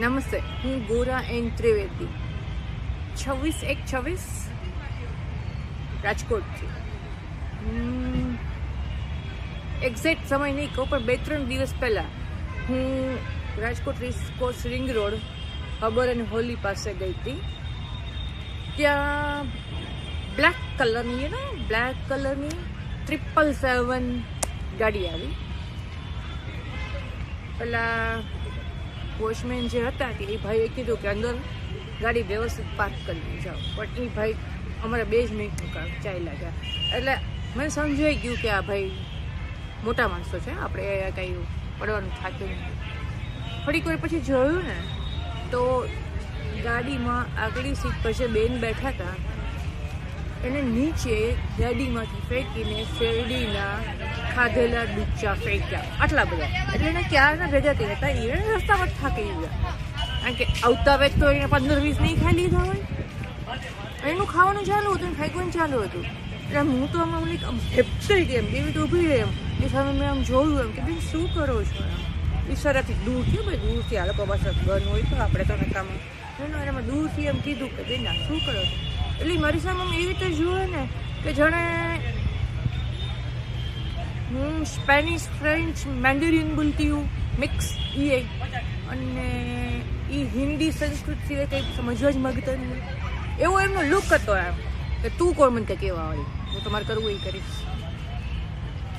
નમસ્તે, હું ગોરા એન ત્રિવેદી 26/1/26 રાજકોટથી. એક્ઝેક્ટ સમય નહીં કહું, પણ 2-3 દિવસ પહેલાં હું રાજકોટ રેસકોર્સ રિંગ રોડ અબર અને હોલી પાસે ગઈ હતી. ત્યાં બ્લેક કલરની 777 ગાડી આવી. પેલા વોચમેન જે હતા કે એ ભાઈએ કીધું કે અંદર ગાડી વ્યવસ્થિત પાર્ક કરી જાઓ, પણ એ ભાઈ અમારા 2 મિનિટનું કામ ચાલ્યા ગયા. એટલે મને સમજાઈ ગયું કે આ ભાઈ મોટા માણસો છે, આપણે કંઈ પડવાનું થાક્યું નહીં. થોડીક વાર પછી જોયું ને તો ગાડીમાં આગળની સીટ પર જે બેન બેઠા હતા એને નીચે ગાડીમાંથી ફેંકીને શેરડીના ખાધેલા ડૂચા ફેંક્યા, આટલા બધા. એટલે એને ક્યારના ભેગા થઈ હતા, એ રસ્તા પર થાકી ગયા. કારણ કે આવતા વેચ તો એને 15-20 નહીં ખાઈ લીધા હોય, એનું ખાવાનું ચાલુ હતું, ફેંકવાનું ચાલુ હતું. એટલે હું તો આમ હેપતી ગઈ, એમ એવી તો ઊભી રહી. એમ એ સામે મેં આમ જોયું એમ કે બેન શું કરો છો? એમ ઈશારાથી દૂરથી, ભાઈ દૂરથી આ લોકો પાસે ગન હોય તો આપણે તો નકામાં એમાં દૂરથી એમ કીધું કે બેન શું કરો છો? એટલે મારી સામે એવી રીતે જુએ ને કે જાણે હું સ્પેનિશ, ફ્રેન્ચ, મેન્ડેરિયન બોલતી હું મિક્સ અને એ હિન્દી સંસ્કૃત સિવાય કંઈ સમજવા જ માગતા નહીં. એવો એમનો લુક હતો એમ કે તું કોણ મને કંઈ કહેવા વાળી, હું તમારે કરવું એ કરીશ.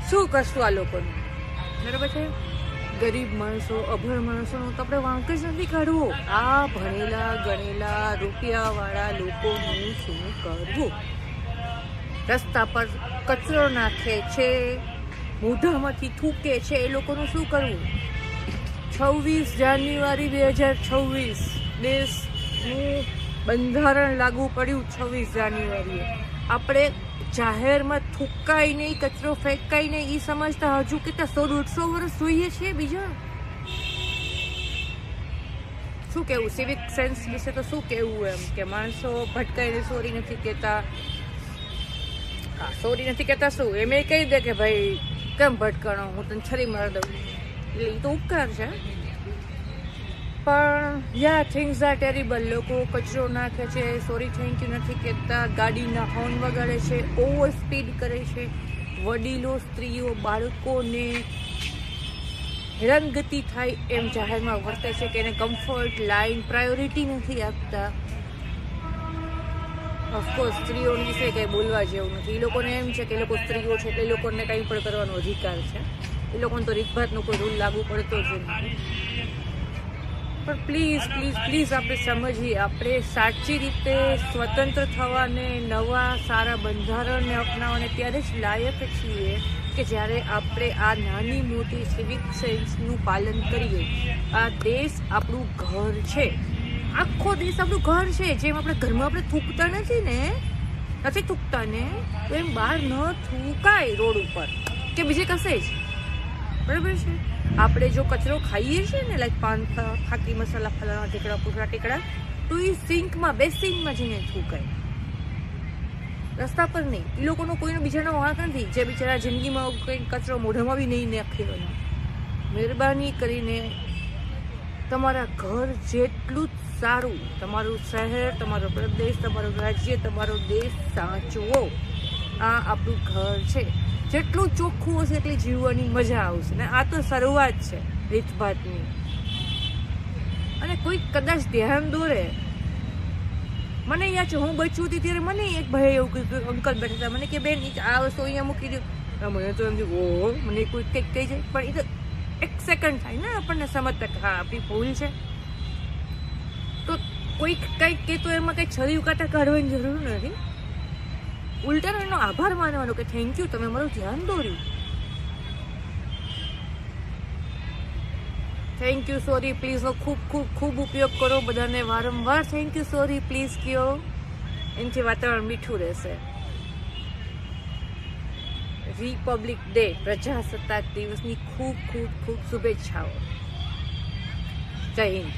શું કરશું આ લોકોનું? બરાબર છે. ગરીબ માણસો, અભણ માણસોનું તો આપણે વાંક જ નથી કાઢવું. આ ભણેલા ગણેલા રૂપિયાવાળા લોકોનું શું કરવું? રસ્તા પર કચરો નાખે છે, મોઢામાંથી થૂકે છે, એ લોકોનું શું કરવું? 26 જાન્યુઆરી 2026 દેશનું બંધારણ લાગુ પડ્યું. 26 જાન્યુઆરીએ આપણે જાહેરમાં થૂકાય નહીં, કચરો ફેંકાય નહીં, એ સમજતા હજુ કેટલા 100-150 વર્ષ જોઈએ છીએ. બીજા શું કહેવું? સિવિક સેન્સ વિશે તો શું કહેવું? એમ કે માણસો ભટકાઈને સોરી નથી કહેતા. સોરી નથી કહેતા શું એમ એ કહી દે કે ભાઈ કેમ ભટકાણો, હું તને છરી મારી દઉં. એટલે એ તો ઉપકાર છે. પણ યા થિંગ્સ આર ટેરિબલ. લોકો કચરો નાખે છે, સોરી થેન્ક યુ નથી કહેતા, ગાડીના હોર્ન વગાડે છે, ઓવર સ્પીડ કરે છે, વડીલો, સ્ત્રીઓ, બાળકોને હેરાનગતિ થાય એમ જાહેરમાં વર્તે છે કે એને કમ્ફર્ટ, લાઈન, પ્રાયોરિટી નથી આપતા. ઓફકોર્સ સ્ત્રીઓની વિશે કંઈ બોલવા જેવું નથી. એ લોકોને એમ છે કે એ લોકો સ્ત્રીઓ છે એટલે એ લોકોને કંઈ પણ કરવાનો અધિકાર છે. એ લોકોને તો રીતભાતનો કોઈ રૂલ લાગુ પડતો જ નથી. પણ પ્લીઝ પ્લીઝ પ્લીઝ આપણે સમજીએ, આપણે સાચી રીતે સ્વતંત્ર થવાને, નવા સારા બંધારણને અપનાવવાને ત્યારે જ લાયક છીએ કે જ્યારે આપણે આ નાની મોટી સિવિક સેન્સનું પાલન કરીએ. આ દેશ આપણું ઘર છે, આખો દેશ આપણું ઘર છે. જેમ આપણે ઘરમાં આપણે થૂકતા નથી થૂકતા ને, તો એમ બહાર ન થૂકાય રોડ ઉપર કે બીજે કશે જ. બરાબર છે. આપણે જો કચરો ખાઈએ છીએ ને, લાઈક પાન, ખાકી મસાલા, ફલાણા ઢીકડા, પૂછડા ટીકડા, તો એ સિંકમાં, બેસિનમાં જઈને થૂકાય, રસ્તા પર નહીં. એ લોકોનો કોઈનો બીજાનો વાંક નથી જે બિચારા જિંદગીમાં કંઈ કચરો મોઢામાં બી નહીં નાખ્યો. મહેરબાની કરીને તમારા ઘર જેટલું જ સારું, તમારું શહેર, તમારો પ્રદેશ, તમારું રાજ્ય, તમારો દેશ સાચવો. આ આપણું ઘર છે. જેટલું ચોખ્ખું હશે એટલી જીવવાની મજા આવશે. ને આ તો શરૂઆત છે રીતભાતની. અને કોઈ કદાચ ધ્યાન દોરે, મને યાદ છે હું બચું હતી ત્યારે મને એક ભાઈ એવું કીધું, અંકલ બેઠા હતા, મને કે બેન આ વસ્તુ અહીંયા મૂકી દો. મને તો એમ થયું ઓહો, મને કોઈ કંઈક કહી જાય. પણ એ તો 1 સેકન્ડ થાય ને આપણને સમજતા કે હા આપણી ભૂલ છે. તો કોઈક કંઈક કે તો એમાં કંઈ છરી કાંટા કાઢવાની જરૂર નથી. ઉલટાનો એનો આભાર માનવાનો કે થેન્ક યુ, તમે મારું ધ્યાન દોર્યું. થેન્ક યુ, સોરી, પ્લીઝનો ખૂબ ખૂબ ખૂબ ઉપયોગ કરો. બધાને વારંવાર થેન્ક યુ, સોરી, પ્લીઝ કહો. એનાથી વાતાવરણ મીઠું રહેશે. રિપબ્લિક ડે, પ્રજાસત્તાક દિવસની ખૂબ ખૂબ ખૂબ શુભેચ્છાઓ. જય હિન્દ.